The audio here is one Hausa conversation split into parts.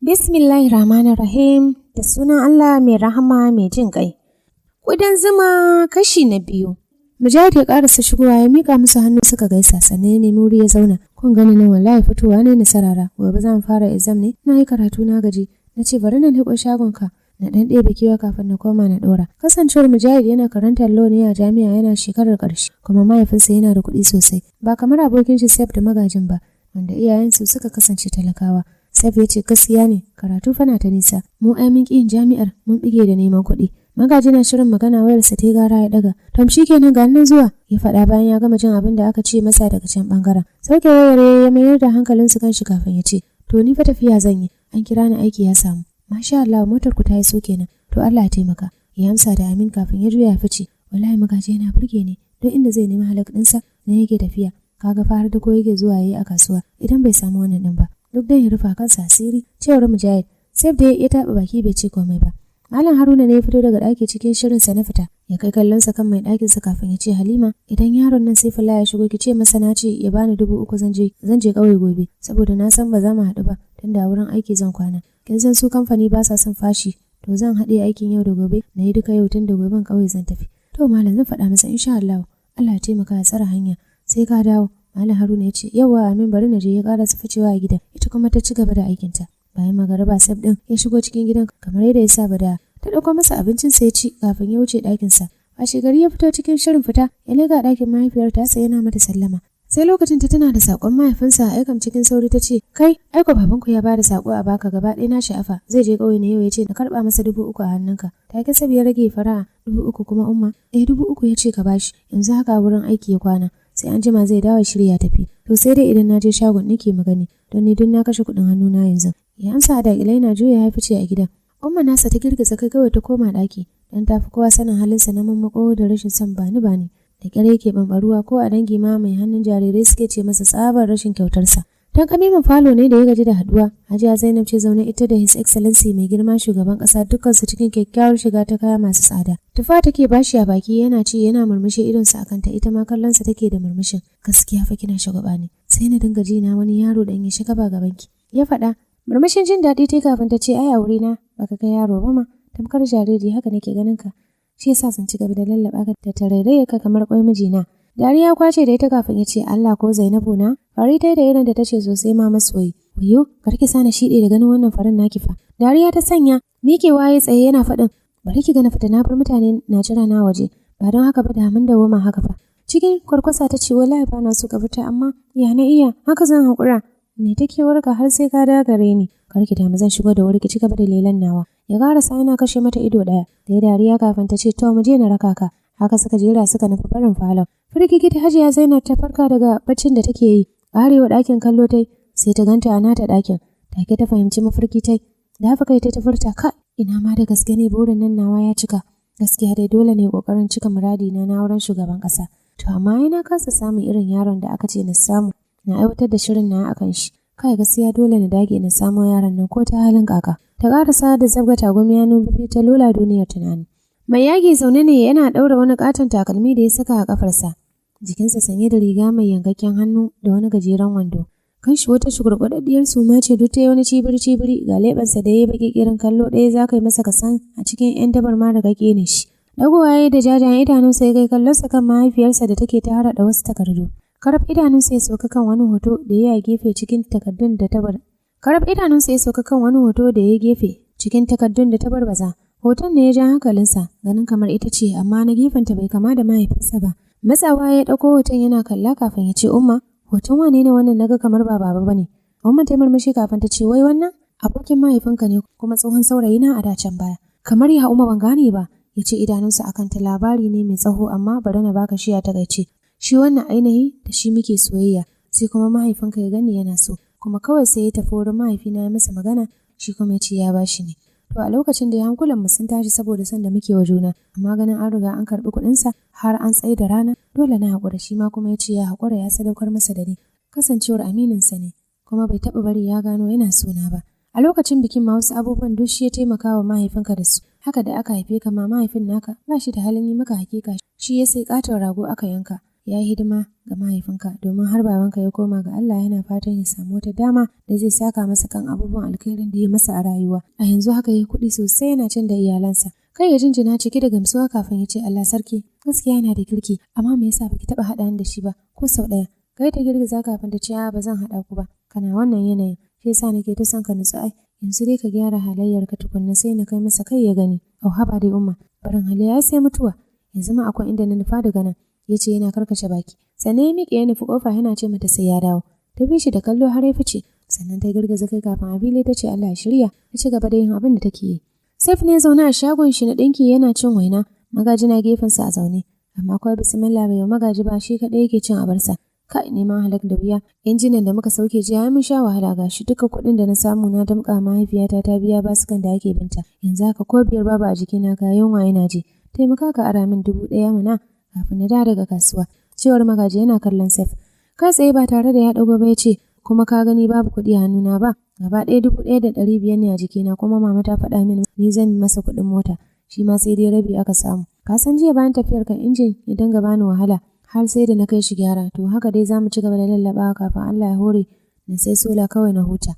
Bismillahirrahmanirrahim, da sunan Allah mai rahama mai jin ƙai. Kudan zuma kashi na 2. Mujahid ya karasa shigowa ya mika musu hannu suka gaisa sannan ya nemi wuri ya zauna. Kun gani nan wallahi fitowa ne na sarara. Gobe zan fara exam ne. Na yi karatu na gaji. Na ce bari na leƙo shagon ka. Na dan ɗebe kewa kafin na koma na ɗora. Kasancewar Mujahid yana karantar law ne a jami'a yana shekarar ƙarshe. Kuma mahaifinsa yana da kuɗi sosai. Ba kamar abokin shi Saif da magajin ba, wanda iyayensu suka kasance talakawa. Saif ya ce gaskiya ne, karatu fana ta nisa. Mu ai mun ƙi jami'ar, mun bige da neman kuɗi. Magaji na shirin magana wayarsa ta gara ya daga. Tom shikenan ga nan zuwa, ya faɗa bayan ya gama jin abin da aka ce masa daga can bangaren. Sauke wayar ya mayar da hankalinsa kan shi kafin ya ce, to ni fa tafiya zan yi. An kira ni aiki ya samu. Masha Allah, motar ku ta yi so kenan. To Allah ya taimaka. Ya amsa da amin kafin ya juya ya fice. Wallahi magaji yana burge ni. Don inda zai nemi halak ɗinsa ne yake tafiya. Kaga fa har da ko yake zuwa yayi a kasuwa idan bai samu wannan din ba. Duk dan ya rufa kansa asiri, cewar Mujahid. Sai da ya taba baki bai ce komai ba. Malam Haruna ne ya fito daga ɗaki cikin shirin sa na fita. Ya kai kallon sa kan mai ɗakin sa kafin ya ce Halima, idan yaron nan sai Fala ya shigo ki ce masa na ce ya bani 3,000 zan je kauye gobe saboda na san ba za mu haɗu ba tunda wurin aiki zan kwana. Kin san su kamfani ba sa son fashi, to zan haɗe aikin yau da gobe na yi duka yau tunda goben kauye zan tafi. To malam zan faɗa masa insha Allah. Allah ya taimaka ya tsara hanya. Sai ka dawo. Malam Haruna ya ce yawa amin bari na je ya ƙara ficewa a gida. Ita kuma ta ci gaba da aikinta. Bayan magariba Saif din ya shigo cikin gidan kamar yadda ya saba da ta dauko masa abincin sa ya ci kafin ya wuce ɗakin sa. Washe gari ya fito cikin shirin fita ya lega ɗakin mahaifiyar ta sai yana mata sallama. Sai lokacin ta tana da sakon mahaifinsa a aikam cikin sauri ta ce kai aiko babanku ya bada sako a baka gaba ɗaya na sha'afa zai je ƙauye ne yau ya ce na karɓa masa 3,000 a hannunka. Ta ke sabi ya rage fara'a 3,000 kuma umma 3,000 ya ce ka bashi yanzu haka wurin aiki ya kwana. Sai an jima zai dawo shirya tafi. To sai dai idan na je shagon nake magani don ni duk na kashe kuɗin hannuna yanzu. Ya amsa da ilai na juya ya fice a gidan. Umma nasa ta girgiza kai kawai ta koma ɗaki don ta fi kowa sanin halinsa na mammako da rashin son bani. Da kyar yake bambaruwa ko a dangi ma mai hannun jarirai suke ce masa tsabar rashin kyautarsa. Dan kamimin falo ne da ya gaji da haduwa. Hajiya Zainab ce zaune ita da His Excellency mai girma shugaban kasa dukkansu cikin kyakkyawar shiga ta kaya masu tsada. Tufa take bashi a baki yana ci yana murmushi idonsa akan ta ita ma kallonsa take da murmushin. Gaskiya fa kina shagaba ne. Sai na dinga ji na wani yaro dan ya shiga ba gabanki. Ya faɗa. Murmushin jin daɗi tai kafin ta ce ai a wuri na baka ga yaro ba ma. Tamkar jariri haka nake ganin ka. Shi yasa sun ci gaba da lallaba ka da tarairaye ka kamar kwai mijina. Dariya kwace da ita kafin ya ce Allah ko Zainabu na. Fari tai da irin da tace sosai ma masoyi. Wayo, karki sani shide da ganin wannan farin naki fa. Dariya ta sanya, mike waye tsaye yana faɗin, bari ki ga na fita na bar mutane na jira na waje. Ba don haka ba da mun dawo ma haka fa. Cikin kwarkwasa ta ce wallahi ba na so ka fita amma ya na iya, haka zan hakura. Ne take warka har sai ka dagare ni. Karki da mu zan shigo da wuri ki ci gaba da lelan nawa. Ya karasa yana kashe mata ido daya. Da ya dariya kafin ta ce to mu je na raka ka. Haka suka jera suka nufi barin falon. Firgigi ta Hajiya Zainab ta farka daga baccin da take yi. Arewa ɗakin kallo tai sai ta ganta a nata ɗakin. Take ta fahimci mafarki tai. Da haka kai ta furta ka ina ma da gaske ne burin nan nawa ya cika. Gaskiya dai dole ne kokarin cika muradi na wurin shugaban ƙasa. To amma ina kasa samun irin yaron da aka ce na samu. Na aiwatar da shirin na akan shi. Kai gaskiya dole na dage na samo yaron nan ko ta halin kaka. Ta karasa da zabgata gumi ya nubi ta lola duniyar tunani. Mai yagi zaune ne yana ɗaura wani katon takalmi da ya saka a kafarsa. Jikinsa sanye da riga mai yankakken hannu da wani gajeren wando. Kanshi wata shugurgwadaddiyar suma ce duk ta yi wani cibiri ga leɓensa da ya yi baƙi kirin kallo ɗaya za ka yi masa kasan a cikin 'yan dabar ma da kake ne shi. Dagowa ya yi da jajayen idanunsa ya kai kallonsa kan mahaifiyarsa da take ta harhaɗa wasu takardu. Karab idanunsa ya sauka kan wani hoto da ya gefe cikin takardun da ta bar. Cikin takardun da ta barbaza. Hoton ne ya ja hankalinsa, ganin kamar ita ce, amma na gefenta bai kama da mahaifinsa ba. Matsawa ya ɗauko hoton yana kalla kafin ya ce, Umma, hoton wane ne wannan naga kamar ba baba ba ne? Umma ta murmushi kafin ta ce, wai wannan? Abokin mahaifinka ne kuma tsohon saurayi na a dacen baya. Kamar ya Umma ban gane ba, ya ce idanunsa akan ta labari ne mai tsaho amma bari na baka shi a takaice. Shi wannan ainihi da shi muke soyayya, sai kuma mahaifinka ya gani yana so. Kuma kawai sai ya tafi wurin mahaifina ya masa magana, shi kuma ya ce ya bashi ne. To a lokacin da hankulan mu sun tashi saboda son da muke wa juna, amma ganin an riga an karɓi kuɗinsa har an tsaye da rana, dole na haƙura shi ma kuma ya ce ya haƙura ya sadaukar masa da ni. Kasancewar amininsa ne, kuma bai taɓa bari ya gano yana sona ba. A lokacin bikin ma wasu abubuwan duk shi ya taimaka wa mahaifinka da su. Haka da aka haife ka ma mahaifin naka ba shi da halin yi maka hakika, shi ya sai ƙaton rago aka yanka. ya yi hidima ga mahaifinka domin har babanka ya koma ga Allah yana fatan ya samu wata dama da zai saka masa kan abubuwan alkhairin da ya masa a rayuwa. A yanzu haka ya kuɗi sosai yana cin da iyalansa. Kai ya jinjina cike da gamsuwa kafin ya ce Allah sarki gaskiya yana da kirki amma me yasa baki taɓa haɗa da shi ba ko sau ɗaya. Kai ta girgiza kafin ta ce ba zan haɗa ku ba kana wannan yanayin shi yasa nake ta son ka nutsu ai yanzu dai ka gyara halayyarka tukunna sai na kai masa kai ya gani. Au haba dai umma barin halayya sai mutuwa yanzu ma akwai inda na nufa daga nan ya ce yana karkace baki sannan ya miƙe ya nufi ƙofa yana ce mata sai ya dawo ta bi shi da kallo har ya fice sannan ta girgiza kai kafin Abile ta ce Allah ya shirya ta ci gaba da yin abin da take yi. Saif ne zaune a shagon shi na ɗinki yana cin waina magaji na gefensa a zaune amma kawai bismillah bai magaji ba shi kaɗai yake cin abarsa. Kai neman halak da wuya injinan da muka sauke jiya mun sha wahala gashi duka kuɗin da na samu na damƙa mahaifiyata ta biya basukan da ake binta yanzu haka ko biyar babu a jikina ga yunwa yana ji taimaka ka ara min 1,000 mana kafin na dawo daga kasuwa cewar magaji yana kallon Saif kai tsaye ba tare da ya dago ba ya ce kuma ka gani babu kuɗi a hannuna ba gaba ɗaya 1,500 ne a jikina kuma mama ta faɗa min ni zan masa kuɗin mota shi ma sai dai rabi aka samu ka san jiya bayan tafiyar kan injin ya dinga bani wahala har sai da na kai shi gyara to haka dai zamu ci gaba da lallabawa kafin Allah ya hore na sai sola kawai na huta.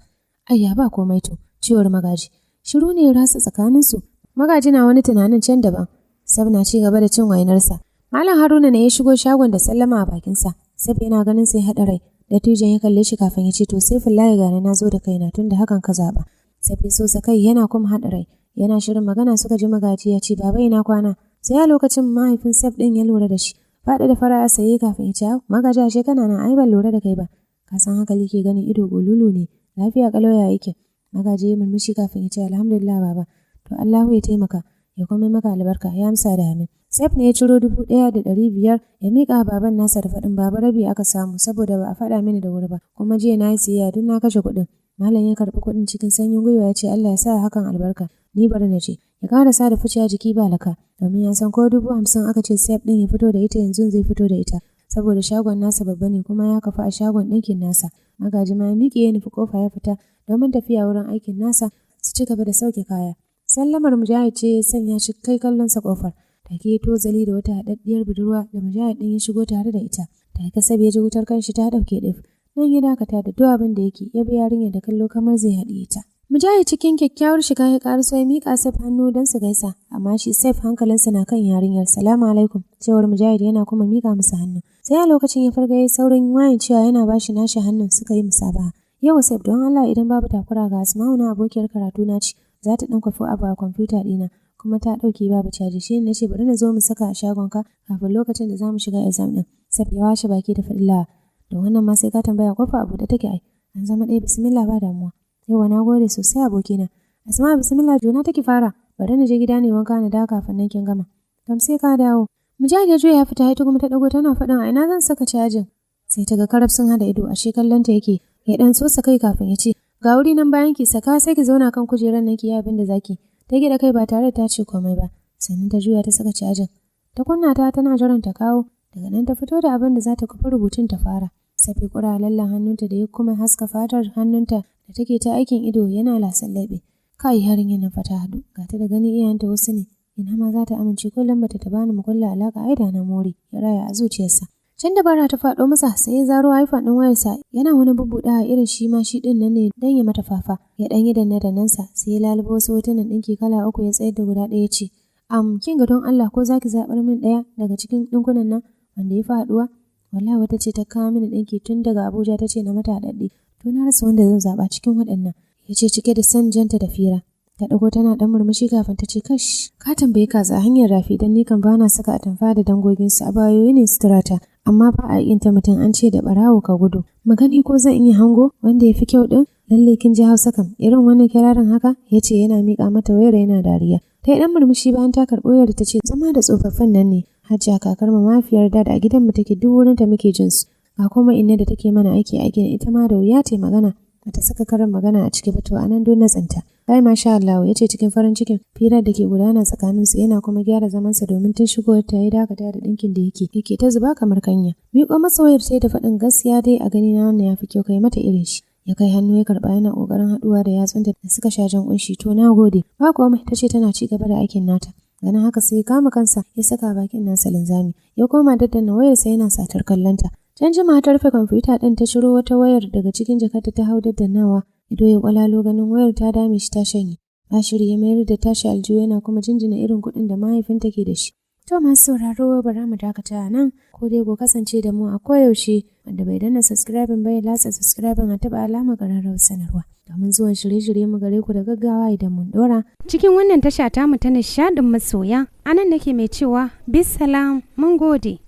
Ayya ba komai to cewar magaji shiru ne ya rasa tsakaninsu magaji na wani tunanin can daban Sab na ci gaba da cin wainarsa. Malam Haruna ne ya shigo shagon da sallama a bakinsa. Sab yana ganin sai haɗa rai. Dattijon ya kalle shi kafin ya ce to sai fillahi gane na zo da kaina tun da hakan ka zaɓa. Sab ya so kai yana kuma haɗa rai. Yana shirin magana suka ji magaji ya ce baba ina kwana. Sai a lokacin mahaifin Sab ɗin ya lura da shi. Faɗi da fara saye kafin ya ce magaji ashe kana nan ai ban lura da kai ba. Ka san hankali ke ganin ido golulu ne. Lafiya kalau ya yake. Magaji ya murmushi kafin ya ce alhamdulillah baba. To Allahu ya taimaka. Ya kuma maka albarka ya amsa da amin. Saif ne ya ciro 1,500 ya miƙa baban nasa da faɗin baba rabi aka samu saboda ba a faɗa mini da wuri ba kuma jiya na yi siyayya duk na kashe kuɗin. Malam ya karɓi kuɗin cikin sanyin gwiwa ya ce Allah ya sa hakan albarka ni bari na ce ya ƙarasa da ficiya jiki ba laka domin ya san ko 50,000 aka ce Saif ɗin ya fito da ita yanzu zai fito da ita saboda shagon nasa babba ne kuma ya kafa a shagon ɗinkin nasa. Magaji ma ya miƙe ya nufi kofa ya fita domin tafiya wurin aikin nasa su ci gaba da sauke kaya. Sallamar Mujahid ce ya sanya shi kai kallonsa kofar. Take ya tozali da wata haɗaɗɗiyar budurwa da Mujahid ɗin ya shigo tare da ita. Take Sabi ya ji wutar kanshi ta ɗauke ɗif. Nan ya dakata da duk abin da yake ya bi yarinyar da kallo kamar zai haɗiye ta. Mujahid cikin kyakkyawar shiga ya ƙaraso ya miƙa Saif hannu don su gaisa amma shi Saif hankalinsa na kan yarinyar. Salamu alaikum cewar Mujahid yana kuma miƙa masa hannu. Sai a lokacin ya farga ya saurin wayan cewa yana bashi nashi hannun suka yi musabaha. Yau Saif don Allah idan babu takura ga Asma'u na abokiyar karatu na ci. Za ta ɗan kwafi abu a kwamfuta ɗina kuma ta ɗauke babu caji shi ne na ce bari na zo mu saka a shagonka kafin lokacin da za mu shiga exam ɗin. Sab ya washe baki da faɗin lawa da wannan ma sai ka tambaya kofa a buɗe take ai an zama ɗaya bismillah ba damuwa. Yauwa na gode sosai abokina. Asma bismillah juna take fara bari na je gida ne wanka na dawo kafin nan kin gama. Kam sai ka dawo. Mujahid ya juya ya fita ita kuma ta ɗago tana faɗin a ina zan saka cajin. Sai ta ga karab sun haɗa ido ashe kallon ta yake ya ɗan sosa kai kafin ya ce ga wuri nan bayan ki saka sai ki zauna kan kujerar nan ki yi abin da zaki. Ta gida kai ba tare da ta ce komai ba. Sannan ta juya ta saka cajin. Ta kunna ta tana jiran ta kawo. Daga nan ta fito da abin da za ta kafa rubutun ta fara. Safi kura lallan hannunta da ya kuma haska fatar hannunta da take ta aikin ido yana lasan laɓe. Kai yarinyar nan fata hadu. Ga ta da gani iyayenta wasu ne. Ina ma za ta amince ko lambata ta bani mu kulla alaka ai da na more. Ya raya a zuciyarsa. Can da bara ta faɗo masa sai ya zaro iPhone ɗin wayarsa yana wani bubbuɗa irin shi ma shi ɗin nan ne don ya mata fafa. Ya ɗan yi danne-dannensa sai ya lalubo wasu hotunan ɗinki kala 3 ya tsayar da guda ɗaya ce. Kin ga don Allah ko za ki zaɓar min ɗaya daga cikin ɗinkunan nan wanda ya fi haɗuwa? Wallahi wata ce ta kawo mini ɗinki tun daga Abuja ta ce na mata haɗaɗɗe. To na rasa wanda zan zaɓa cikin waɗannan. Ya ce cike da son janta da fira. Ta ɗago tana ɗan murmushi kafin ta ce kash. Ka tambayi kaza hanyar rafi don ni kan bana saka atamfa da dangoginsu a bayoyi ne suturata. Amma ba a yin ta mutum an ce da ɓarawo ka gudu. Magani ko zan iya hango wanda ya fi kyau ɗin? Lallai kin ji Hausa kam irin wannan kirarin haka ya ce yana miƙa mata wayar yana dariya. Ta yi ɗan murmushi bayan ta karɓo wayar ta ce zama da tsofaffin nan ne. Hajiya kakar mafiyar da a gidan mu take duk wurin ta muke jin su. Ga kuma inna da take mana aiki a gidan ita ma da wuya ta magana. Bata saka karin magana a ciki ba to anan don na tsinta. Kai masha Allah ya ce cikin farin cikin firar da ke gudana tsakaninsu yana kuma gyara zamansa domin tun shigowar ta ya dakata da ɗinkin da yake ta zuba kamar kanya. Miƙo masa wayar sai da faɗin gaskiya dai a gani na wannan ya fi kyau kai mata irin shi. Ya kai hannu ya karɓa yana ƙoƙarin haɗuwa da yatsunta da suka sha jan ƙunshi to na gode. Ba komai ta ce tana ci gaba da aikin nata. Ganin haka sai ya kama kansa ya saka bakin nasa linzami. Ya koma daddana wayarsa yana satar kallonta. Can jima ta rufe kwamfuta ɗin ta ciro wata wayar daga cikin jakarta ta hau daddanawa. Ido ya kwalalo ganin wayar ta dame shi ta shanye. Bashir ya mayar da tashi aljihu yana kuma jinjina irin kuɗin da mahaifinta ke da shi. To masu sauraro bara mu dakata a nan, ko dai ku kasance da mu a koyaushe, wanda bai danna subscribing ba ya latsa subscribing a taɓa alamar ƙararrawar sanarwa. Domin zuwan shirye-shirye mu gare ku da gaggawa idan mun ɗora. Cikin wannan tasha tamu ta nishaɗin masoya, anan nake mai cewa bisalam mun gode.